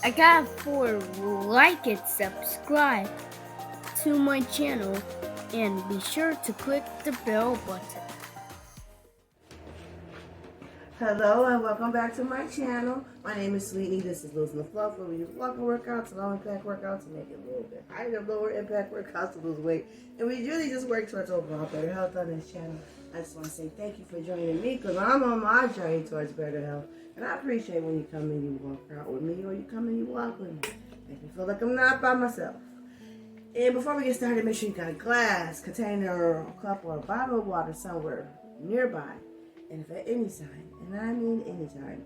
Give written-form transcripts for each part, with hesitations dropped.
I got for like and subscribe to my channel and be sure to click the bell button. Hello and welcome back to my channel. My name is Sweetie. This is losing the fluff, where we use walking workouts, low impact workouts to make it a little bit higher, lower impact workouts to lose weight. And we really just work towards overall better health on this channel. I just want to say thank you for joining me because I'm on my journey towards better health. And I appreciate when you come and you walk out with me or you come and you walk with me. Make me feel like I'm not by myself. And before we get started, make sure you got a glass, container, a cup, or a bottle of water somewhere nearby. And if at any time, and I mean any time,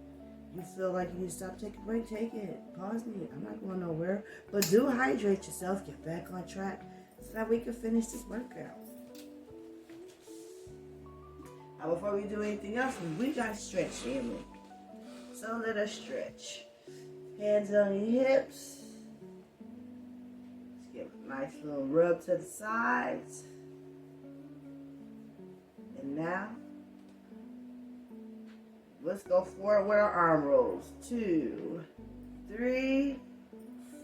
you feel like you need to stop, take a break, take it. Pause me. I'm not going nowhere. But do hydrate yourself. Get back on track so that we can finish this workout. Now, before we do anything else, we got to stretch, family. So let us stretch. Hands on your hips. Just give a nice little rub to the sides. And now, let's go forward with our arm rolls. 2, 3,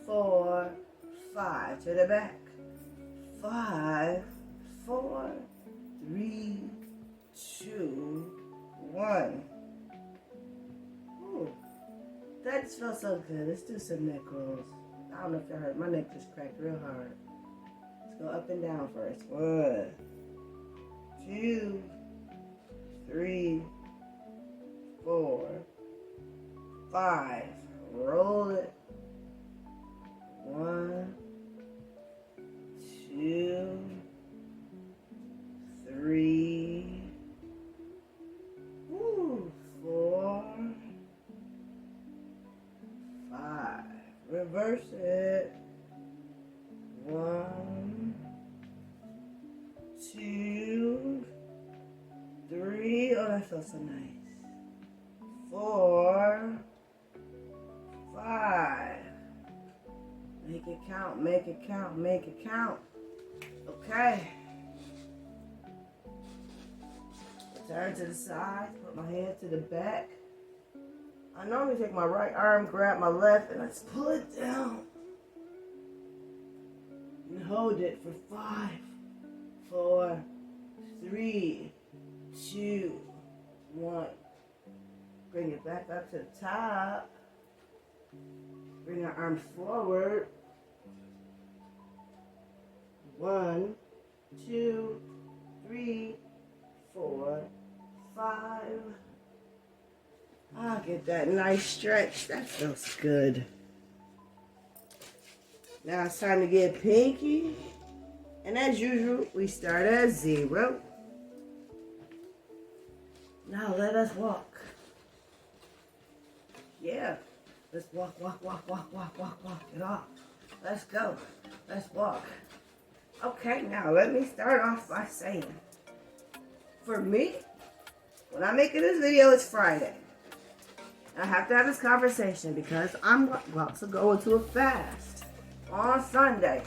4, 5. To the back. 5, 4, 3, 2, 1. Ooh, that just felt so good. Let's do some neck rolls. I don't know if y'all heard. My neck just cracked real hard. Let's go up and down first. 1, 2, 3, 4, 5. Roll it. 1, 2, 3. 4, 5. Reverse it. 1, 2, 3. Oh, that felt so nice. 4, 5. Make it count, make it count, make it count. Okay. Turn to the side, put my hand to the back. I normally take my right arm, grab my left, and I just pull it down. And hold it for 5, 4, 3, 2, 1. Bring it back up to the top. Bring our arms forward. 1, 2, 3, 4, 5. I'll get that nice stretch. That feels good. Now it's time to get pinky. And as usual, we start at 0. Now let us walk. Yeah. Let's walk, walk, walk, walk, walk, walk, walk it off. Let's go. Let's walk. Okay, now let me start off by saying, for me, when I'm making this video, it's Friday. I have to have this conversation because I'm about to go into a fast on Sunday.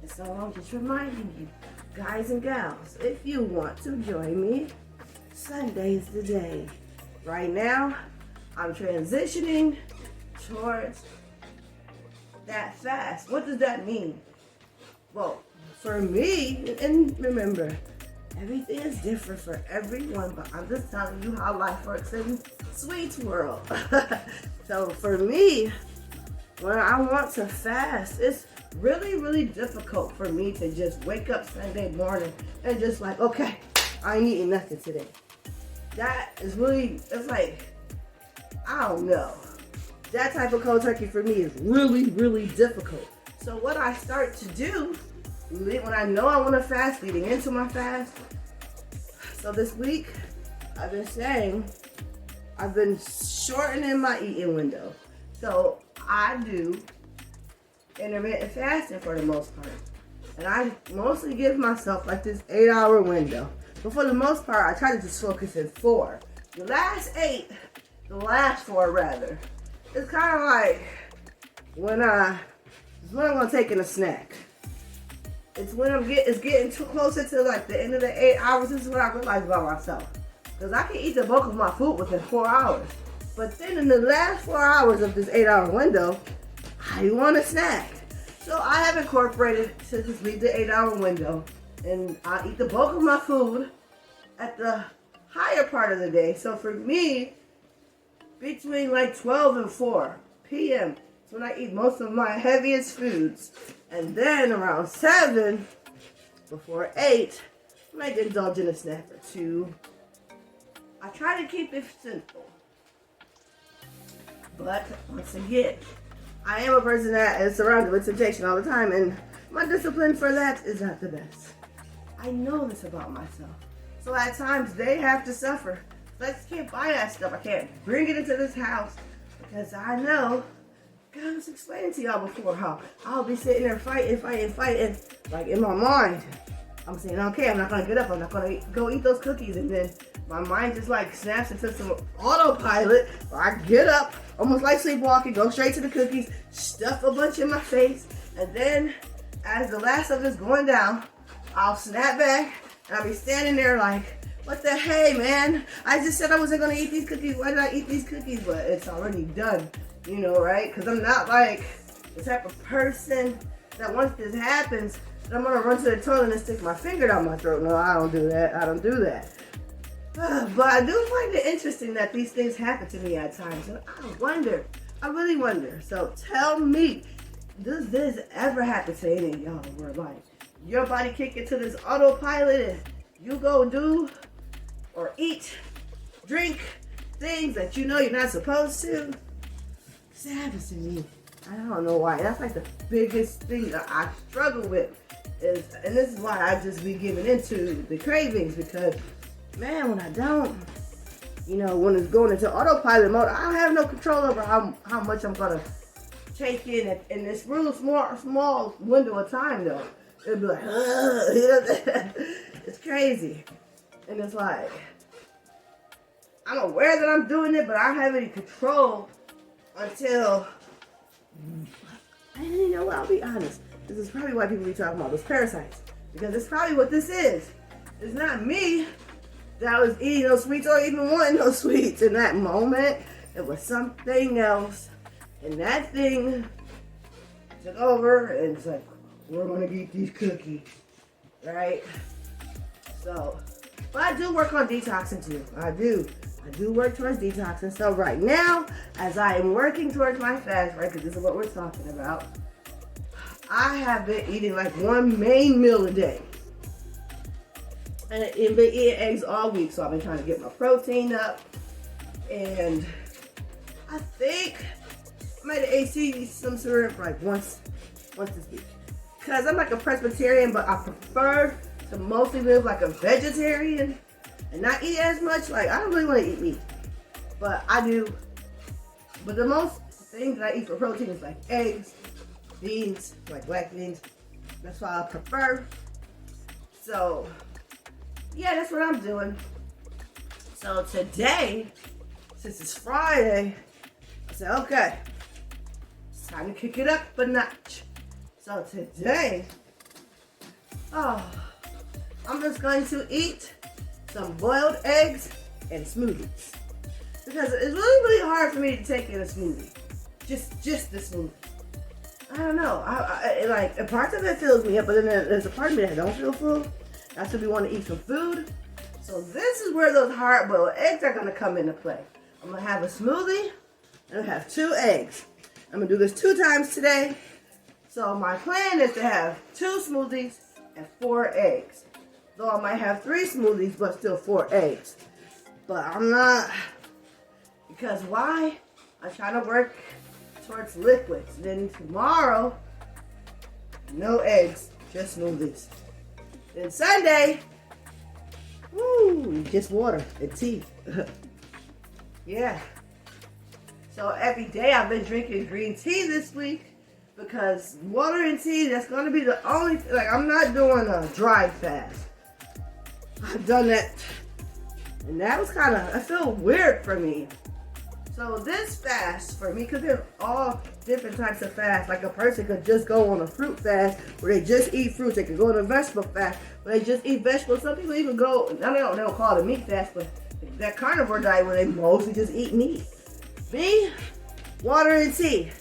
And so I'm just reminding you, guys and gals, if you want to join me, Sunday is the day. Right now, I'm transitioning towards that fast. What does that mean? Well, for me, and remember, everything is different for everyone, but I'm just telling you how life works in Sweet's world. So for me, when I want to fast, it's really, really difficult for me to just wake up Sunday morning and just like, okay, I ain't eating nothing today. That is really, it's like, I don't know. That type of cold turkey for me is really, really difficult. So what I start to do when I know I want to fast, leading into my fast. So this week, I've been shortening my eating window. So I do intermittent fasting for the most part. And I mostly give myself like this 8-hour window. But for the most part, I try to just focus in 4. The last 4 rather, it's kind of like when I'm gonna take in a snack. It's when it's getting too closer to like the end of the 8 hours. This is what I realize about myself. Because I can eat the bulk of my food within 4 hours. But then in the last 4 hours of this 8-hour window, I want a snack. So I have incorporated to just leave the 8-hour window, and I eat the bulk of my food at the higher part of the day. So for me, between like 12 and 4 p.m. is when I eat most of my heaviest foods. And then around 7, before 8, I might indulge in a snack or two. I try to keep it simple. But once again, I am a person that is surrounded with temptation all the time, and my discipline for that is not the best. I know this about myself. So at times they have to suffer. I just can't buy that stuff. I can't bring it into this house because I know, God was explaining to y'all before how I'll be sitting there fighting. Like in my mind, I'm saying, okay, I'm not going to get up. I'm not going to go eat those cookies. And then my mind just like snaps into some autopilot. I get up, almost like sleepwalking, go straight to the cookies, stuff a bunch in my face. And then as the last of it's going down, I'll snap back and I'll be standing there like, what the hey, man? I just said I wasn't going to eat these cookies. Why did I eat these cookies? But it's already done, you know, right? Because I'm not like the type of person that once this happens, that I'm going to run to the toilet and stick my finger down my throat. No, I don't do that. I don't do that. But I do find it interesting that these things happen to me at times. And I really wonder. So tell me, does this ever happen to any of y'all where like your body kick into this autopilot and you go do or eat, drink things that you know you're not supposed to? This happens to me. I don't know why. That's like the biggest thing that I struggle with. And this is why I just be giving into the cravings, because man, when I don't, you know, when it's going into autopilot mode, I don't have no control over how much I'm gonna take in this real small window of time though. It'll be like, it's crazy. And it's like, I'm aware that I'm doing it, but I don't have any control until, and you know what, I'll be honest. This is probably why people be talking about those parasites. Because it's probably what this is. It's not me that was eating those sweets or even wanting those sweets in that moment. It was something else. And that thing took over and it's like, we're gonna eat these cookies, right? So, but I do work on detoxing too. I do work towards detoxing. So right now, as I am working towards my fast, right, because this is what we're talking about, I have been eating like one main meal a day. And I've been eating eggs all week, so I've been trying to get my protein up. And I think I might have ate some syrup like once this week. Because I'm like a Presbyterian, but I prefer to mostly live like a vegetarian and not eat as much. Like, I don't really want to eat meat, but I do. But the most things that I eat for protein is like eggs, beans, like black beans. That's what I prefer. So, yeah, that's what I'm doing. So today, since it's Friday, I said, okay, it's time to kick it up a notch. So today, I'm just going to eat some boiled eggs and smoothies. Because it's really hard for me to take in a smoothie. Just the smoothie. I don't know. I like, a part of it fills me up, but then there's a part of me that don't feel full. I still want to eat some food. So this is where those hard-boiled eggs are going to come into play. I'm going to have a smoothie, and I have 2 eggs. I'm going to do this 2 times today. So my plan is to have 2 smoothies and 4 eggs. Though I might have 3 smoothies, but still 4 eggs. But I'm not, because why? I'm trying to work towards liquids. Then tomorrow, no eggs, just smoothies. Then Sunday, just water and tea. Yeah. So every day I've been drinking green tea this week, because water and tea, that's going to be the only, like, I'm not doing a dry fast. I've done that, and that was kind of, I feel weird for me. So this fast for me, because there's all different types of fast. Like a person could just go on a fruit fast where they just eat fruits. They could go on a vegetable fast where they just eat vegetables. Some people even go, they don't call it a meat fast, but that carnivore diet where they mostly just eat meat. Me, water and tea.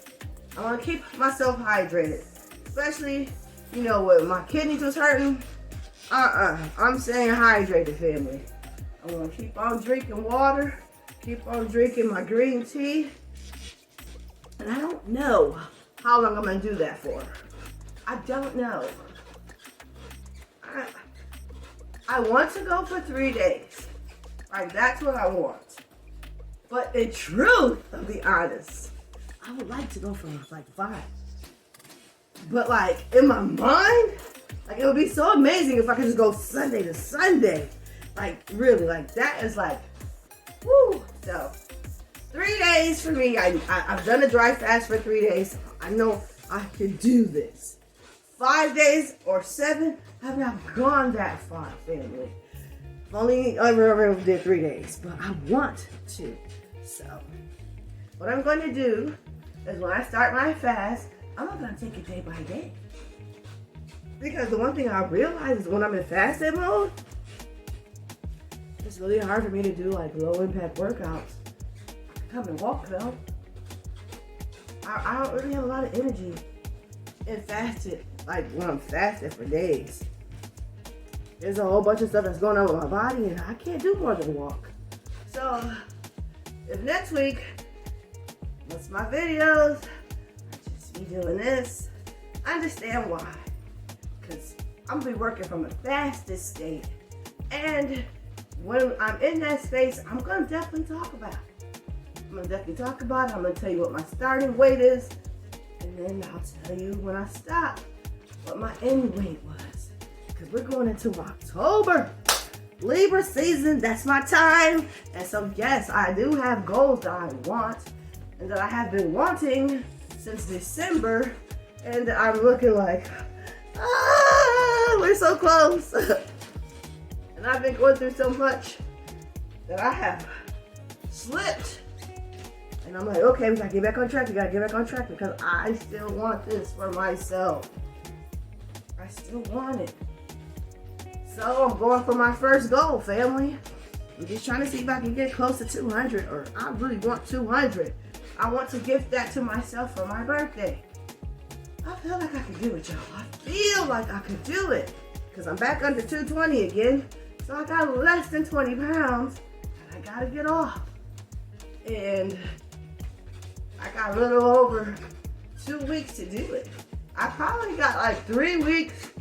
I want to keep myself hydrated, especially, you know, when my kidneys was hurting. I'm staying hydrated, family. I want to keep on drinking water, keep on drinking my green tea, and I don't know how long I'm going to do that for. I don't know. I want to go for 3 days. Like, that's what I want. But in truth, I'll be honest, I would like to go for like 5. But like, in my mind, like, it would be so amazing if I could just go Sunday to Sunday. Like, really, like, that is like, woo. So, 3 days for me. I've done a dry fast for 3 days. I know I can do this. 5 days or 7, I've not gone that far, family. I've only ever did 3 days, but I want to. So, what I'm going to do is when I start my fast, I'm not going to take it day by day. Because the one thing I realize is when I'm in fasted mode, it's really hard for me to do like low impact workouts. I can come and walk though. I don't really have a lot of energy in fasted, like when I'm fasted for days. There's a whole bunch of stuff that's going on with my body and I can't do more than walk. So, if next week, what's my videos, I just be doing this, I understand why. Because I'm going to be working from a fasted state. And when I'm in that space, I'm going to definitely talk about it. I'm going to definitely talk about it. I'm going to tell you what my starting weight is. And then I'll tell you when I stop what my end weight was. Because we're going into October. Libra season, that's my time. And so yes, I do have goals that I want and that I have been wanting since December, and I'm looking like, we're so close. And I've been going through so much that I have slipped, and I'm like, okay, we gotta get back on track, because I still want this for myself. I still want it. So I'm going for my first goal, family. I'm just trying to see if I can get close to 200, or I really want 200. I want to gift that to myself for my birthday. I feel like I could do it, y'all. I feel like I could do it. Because I'm back under 220 again. So I got less than 20 pounds that I gotta get off. And I got a little over 2 weeks to do it. I probably got like 3 weeks.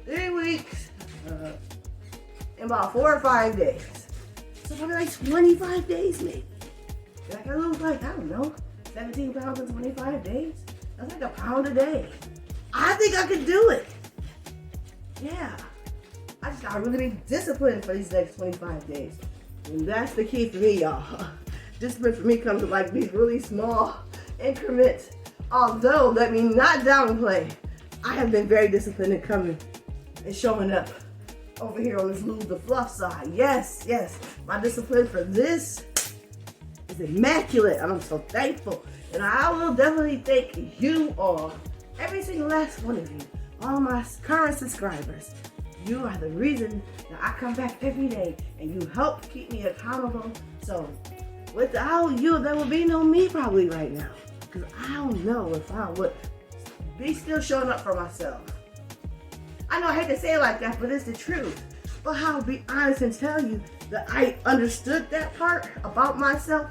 3 weeks, in about 4 or 5 days. So probably like 25 days maybe. Like I lose like, I don't know, 17 pounds in 25 days. That's like a pound a day. I think I could do it. Yeah. I just gotta really be disciplined for these next 25 days. And that's the key for me, y'all. Discipline for me comes with like these really small increments. Although, let me not downplay, I have been very disciplined in coming and showing up over here on this the Fluff side. Yes, yes. My discipline for this is immaculate, and I'm so thankful. And I will definitely thank you all, every single last one of you, all my current subscribers. You are the reason that I come back every day, and you help keep me accountable. So without you, there would be no me probably right now, because I don't know if I would be still showing up for myself. I know I hate to say it like that, but it's the truth. But I'll be honest and tell you that I understood that part about myself,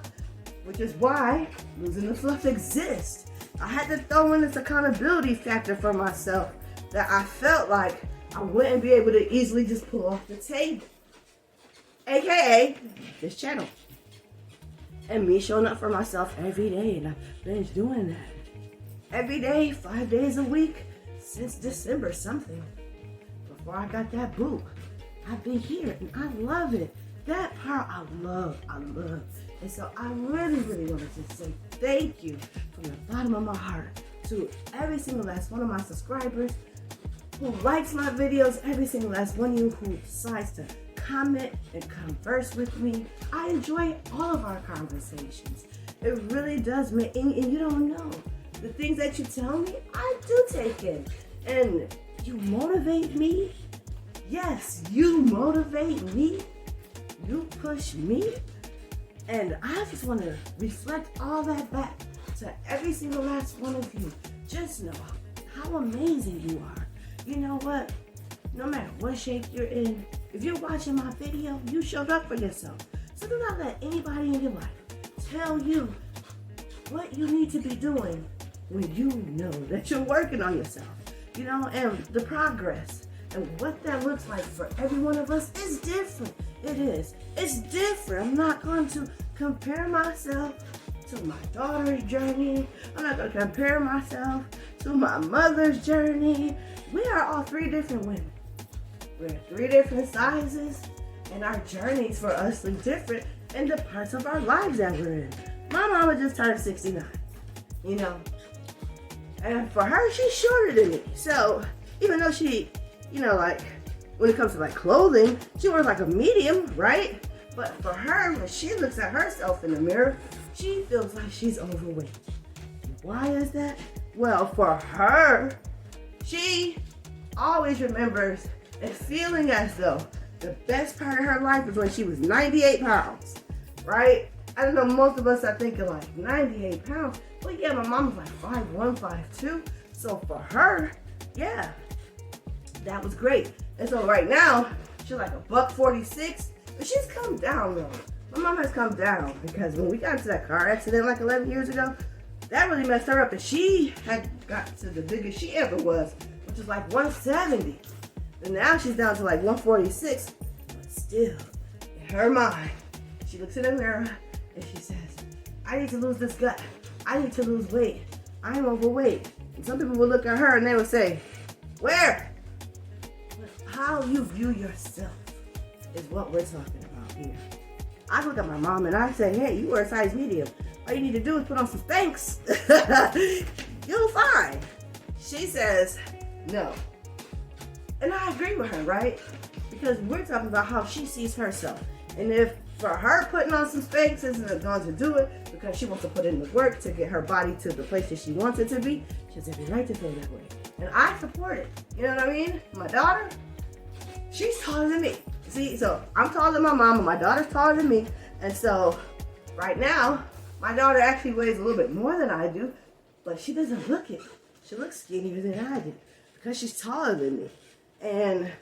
which is why Losing the Fluff exists. I had to throw in this accountability factor for myself that I felt like I wouldn't be able to easily just pull off the table. AKA this channel. And me showing up for myself every day, and I've been doing that. Every day, 5 days a week, since December something. Before I got that boot, I've been here and I love it. That part I love. And so I really, really wanted to say thank you from the bottom of my heart to every single last one of my subscribers who likes my videos, every single last one of you who decides to comment and converse with me. I enjoy all of our conversations. It really does make, and you don't know, the things that you tell me, I do take in. And you motivate me. Yes, you motivate me. You push me And I just want to reflect all that back to every single last one of you. Just know how amazing you are. You know what? No matter what shape you're in, if you're watching my video, you showed up for yourself. So do not let anybody in your life tell you what you need to be doing when you know that you're working on yourself. You know, and the progress and what that looks like for every one of us is different. It is. It's different. I'm not going to compare myself to my daughter's journey. I'm not going to compare myself to my mother's journey. We are all three different women. We're three different sizes, and our journeys for us look different in the parts of our lives that we're in. My mama just turned 69, you know, and for her, she's shorter than me. So even though she, you know, like when it comes to like clothing, she wears like a medium, right? But for her, when she looks at herself in the mirror, she feels like she's overweight. Why is that? Well, for her, she always remembers and feeling as though the best part of her life was when she was 98 pounds, right? I don't know, most of us are thinking like 98 pounds. Well, yeah, my mom was like 5'1", 5'2". So for her, yeah, that was great. And so right now, she's like $146, but she's come down though. My mom has come down because when we got into that car accident like 11 years ago, that really messed her up. And she had got to the biggest she ever was, which is like 170. And now she's down to like 146, but still, in her mind, she looks in the mirror and she says, I need to lose this gut. I need to lose weight. I'm overweight. And some people will look at her and they will say, where? But how you view yourself is what we're talking about here. I look at my mom and I say, hey, you wear a size medium. All you need to do is put on some Spanx. You'll find. She says, no. And I agree with her, right? Because we're talking about how she sees herself. And if for her putting on some Spanx isn't going to do it because she wants to put in the work to get her body to the place that she wants it to be, she has every right to feel that way. And I support it. You know what I mean? My daughter, she's taller than me. See, so I'm taller than my mom and my daughter's taller than me. And so right now, my daughter actually weighs a little bit more than I do, but she doesn't look it. She looks skinnier than I do because she's taller than me. And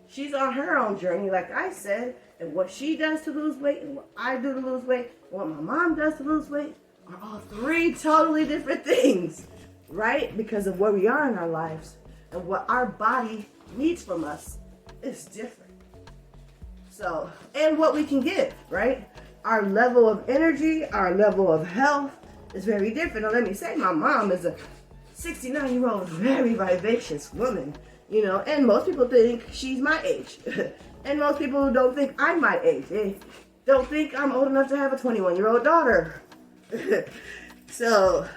she's on her own journey, like I said, and what she does to lose weight and what I do to lose weight, and what my mom does to lose weight are all three totally different things, right? Because of where we are in our lives and what our body needs from us is different. So, and what we can give, right? Our level of energy, our level of health is very different. Now, let me say, my mom is a 69-year-old, very vivacious woman. You know, and most people think she's my age. And most people don't think I'm my age. They don't think I'm old enough to have a 21-year-old daughter. So,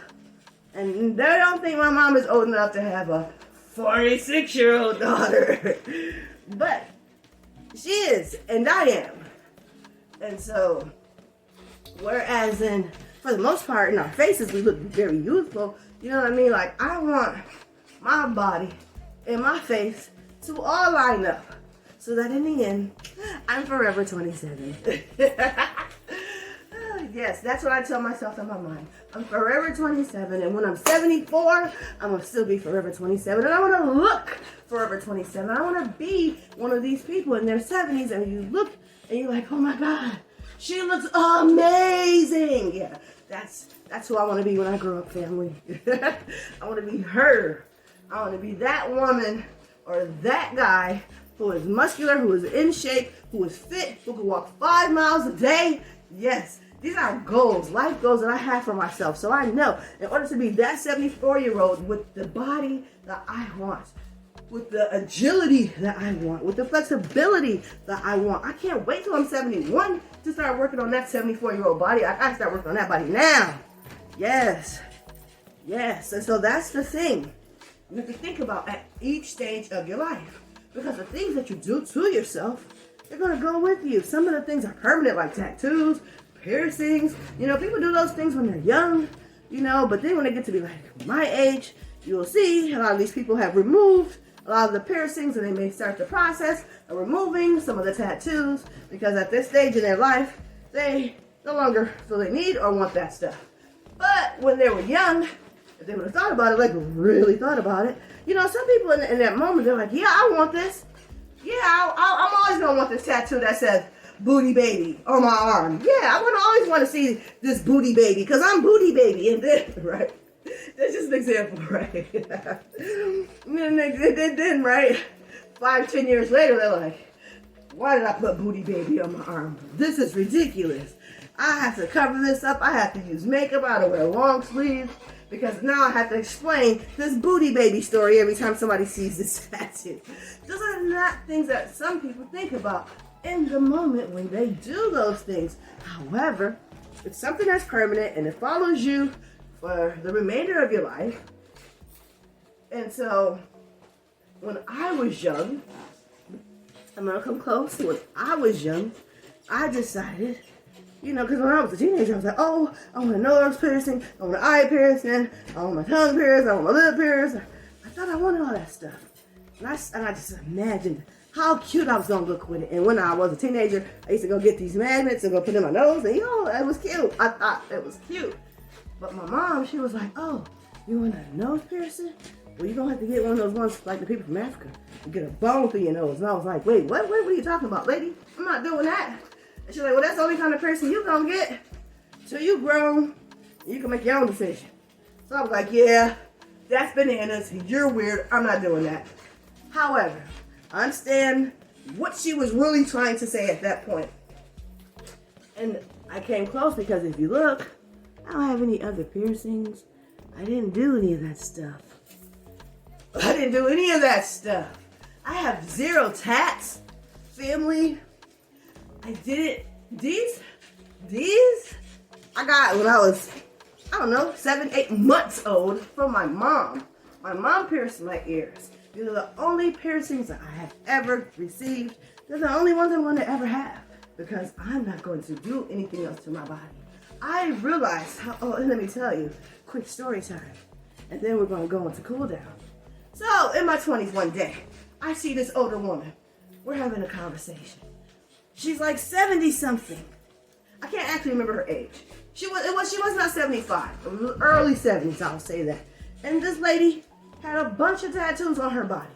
and they don't think my mom is old enough to have a 46-year-old daughter. But she is, and I am. And so, whereas for the most part, in our faces, we look very youthful. You know what I mean? Like, I want my body and my face to all line up so that in the end, I'm forever 27. Yes, that's what I tell myself in my mind. I'm forever 27, and when I'm 74, I'm going to still be forever 27, and I want to look forever 27. I want to be one of these people in their 70s, and you look, and you're like, oh my God, she looks amazing. Yeah, that's who I want to be when I grow up, family. I want to be her. I want to be that woman or that guy who is muscular, who is in shape, who is fit, who can walk 5 miles a day. Yes, these are goals, life goals that I have for myself. So I know in order to be that 74-year-old with the body that I want, with the agility that I want, with the flexibility that I want, I can't wait till I'm 71 to start working on that 74-year-old body. I gotta start working on that body now. Yes. And so that's the thing you have to think about at each stage of your life. Because the things that you do to yourself, they're going to go with you. Some of the things are permanent, like tattoos, piercings. You know, people do those things when they're young, you know, but then when they get to be like my age, you'll see a lot of these people have removed a lot of the piercings, and they may start the process of removing some of the tattoos because at this stage in their life, they no longer feel they need or want that stuff. But when they were young, if they would have thought about it, like really thought about it, you know, some people in that moment, they're like, yeah, I want this. Yeah, I'm always gonna want this tattoo that says booty baby on my arm. Yeah, I'm gonna always want to see this booty baby because I'm booty baby. And then, right? That's just an example, right? And then, right? 5-10 years later, they're like, why did I put booty baby on my arm? This is ridiculous. I have to cover this up. I have to use makeup. I have to wear long sleeves because now I have to explain this booty baby story every time somebody sees this tattoo. Those are not things that some people think about in the moment when they do those things. However, it's something that's permanent and it follows you for the remainder of your life. And so, when I was young, I'm gonna come close. When I was young, I decided, you know, because when I was a teenager, I was like, oh, I want a nose piercing, I want an eye piercing, I want my tongue pierced, I want my lip pierced. I thought I wanted all that stuff. And I just imagined how cute I was gonna look with it. And when I was a teenager, I used to go get these magnets and go put them in my nose, and it was cute. I thought it was cute. But my mom, she was like, oh, you want a nose piercing? Well, you're going to have to get one of those ones like the people from Africa and get a bone through your nose. And I was like, wait, what are you talking about, lady? I'm not doing that. And she's like, well, that's the only kind of piercing you're going to get till you grown. You can make your own decision. So I was like, yeah, that's bananas. You're weird. I'm not doing that. However, I understand what she was really trying to say at that point. And I came close because if you look, I don't have any other piercings. I didn't do any of that stuff. I have 0 tats. Family. I did it. These, I got when I was, 7-8 months old from my mom. My mom pierced my ears. These are the only piercings that I have ever received. They're the only ones I'm going to ever have because I'm not going to do anything else to my body. I realized and let me tell you, quick story time. And then we're going to go into cool down. So, in my 20s one day, I see this older woman. We're having a conversation. She's like 70-something. I can't actually remember her age. She was not 75. It was early 70s, I'll say that. And this lady had a bunch of tattoos on her body.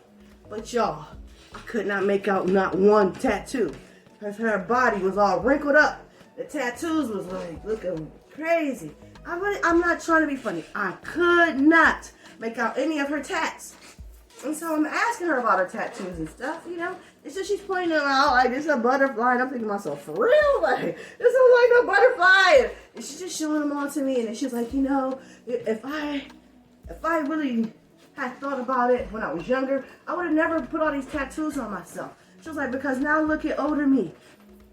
But y'all, I could not make out not one tattoo. Because her body was all wrinkled up. The tattoos was like looking crazy. I'm not trying to be funny. I could not make out any of her tats. And so I'm asking her about her tattoos and stuff, you know. And so she's pointing them out like it's a butterfly. And I'm thinking to myself, for real? Like, this is like a butterfly. And she's just showing them all to me. And then she's like, you know, if I really had thought about it when I was younger, I would have never put all these tattoos on myself. She was like, because now look at older me.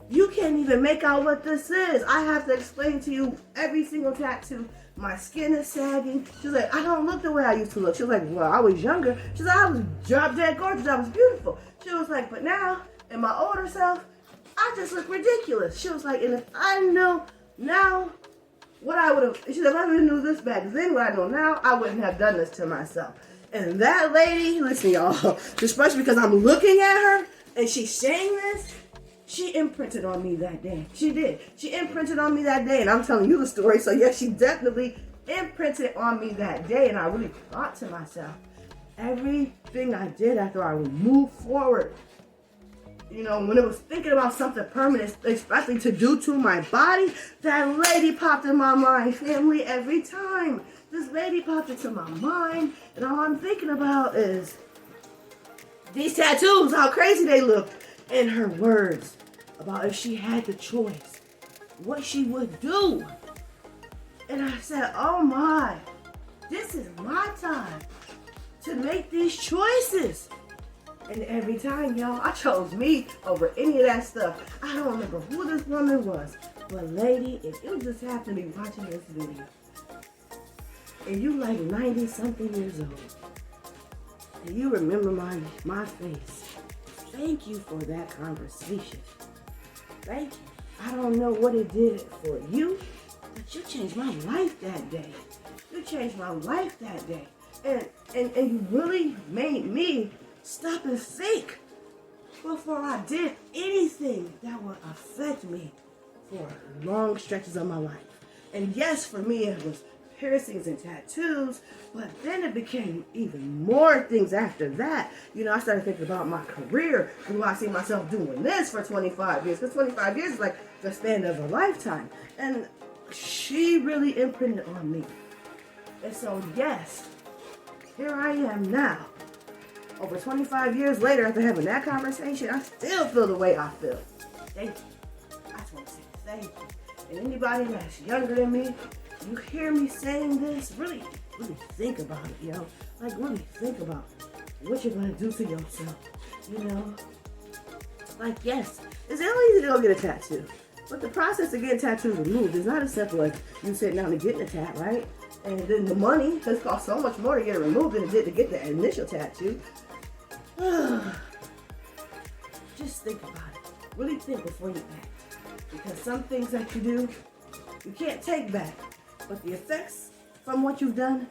You can't even make out what this is. I have to explain to you every single tattoo. My skin is sagging. She's like, I don't look the way I used to look. She was like, well, I was younger. She's like, I was drop dead gorgeous. I was beautiful. She was like, but now, in my older self, I just look ridiculous. She was like, and if I knew now what I would have, she said, if I would have knew this back then, what I know now, I wouldn't have done this to myself. And that lady, listen, y'all, especially because I'm looking at her and she's saying this, she imprinted on me that day. She did. She imprinted on me that day, and I'm telling you the story. So, yes, she definitely imprinted on me that day, and I really thought to myself, everything I did after I would move forward, you know, when it was thinking about something permanent, especially to do to my body, that lady popped in my mind, family, every time. This lady popped into my mind, and all I'm thinking about is these tattoos, how crazy they look, and her words about if she had the choice, what she would do. And I said, oh my, this is my time to make these choices. And every time, y'all, I chose me over any of that stuff. I don't remember who this woman was, but lady, if you just happen to be watching this video, and you like 90-something years old, and you remember my face, thank you for that conversation. Thank you. I don't know what it did for you, but you changed my life that day. You changed my life that day. And you really made me stop and think before I did anything that would affect me for long stretches of my life. And yes, for me, it was piercings and tattoos, but then it became even more things after that. You know, I started thinking about my career. Do I see myself doing this for 25 years? Because 25 years is like the span of a lifetime. And she really imprinted on me. And so, yes, here I am now. Over 25 years later, after having that conversation, I still feel the way I feel. Thank you. I just want to say thank you. And anybody that's younger than me, you hear me saying this, really think about it, you know? Like, really think about what you're going to do to yourself, you know? Like, yes, it's real easy to go get a tattoo. But the process of getting tattoos removed is not as simple as you sitting down and getting a tat, right? And then the money has cost so much more to get it removed than it did to get the initial tattoo. Just think about it. Really think before you act. Because some things that you do, you can't take back. But the effects from what you've done,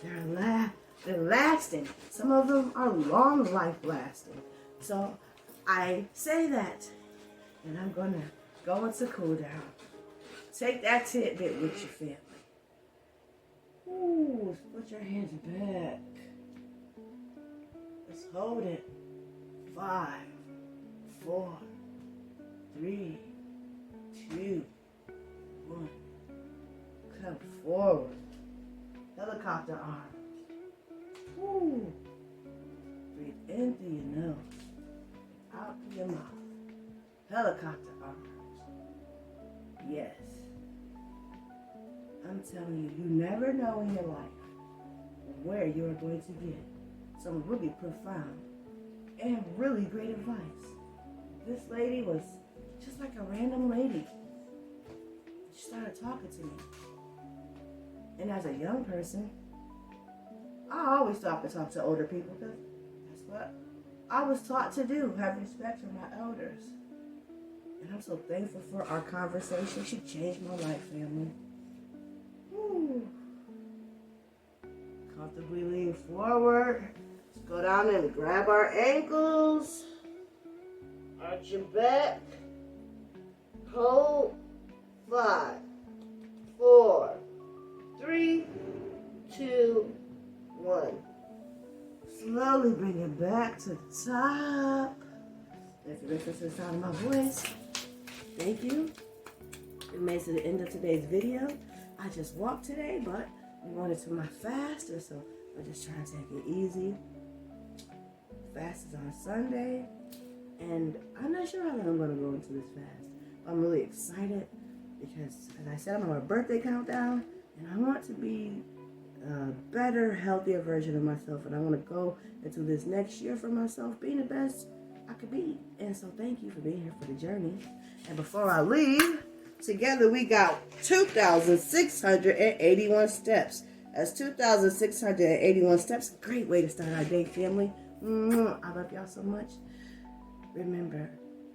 they're lasting. Some of them are long life lasting. So I say that, and I'm going to go into cool down. Take that tidbit with your family. Ooh, put your hands back. Let's hold it. 5, 4, 3, 2, 1. Come forward. Helicopter arms. Ooh. Breathe in through your nose. Out through your mouth. Helicopter arms. Yes. I'm telling you, you never know in your life where you're going to get some really profound and really great advice. This lady was just like a random lady. She started talking to me. And as a young person, I always stop and talk to older people because that's what I was taught to do, have respect for my elders. And I'm so thankful for our conversation. She changed my life, family. Woo. Comfortably lean forward. Let's go down and grab our ankles. Arch your back. Hold. 5, 4, 3, 2, 1. Slowly bring it back to the top. If you listen to the sound of my voice, thank you. We made it to the end of today's video. I just walked today, but we wanted to my fast, and so I'm just trying to take it easy. Fast is on Sunday, and I'm not sure how long I'm going to go into this fast. I'm really excited because, as I said, I'm on my birthday countdown, and I want to be a better, healthier version of myself, and I want to go into this next year for myself being the best I could be. And so thank you for being here for the journey. And before I leave, together we got 2,681 steps. That's 2,681 steps. Great way to start our day, family. I love y'all so much. Remember,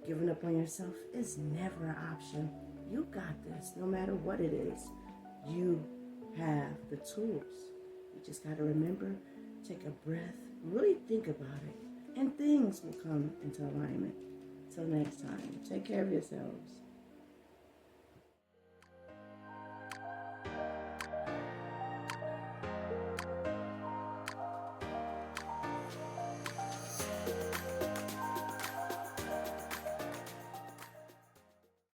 giving up on yourself is never an option. You got this, no matter what it is. You have the tools. You just got to remember, take a breath, really think about it, and things will come into alignment. Till next time, take care of yourselves.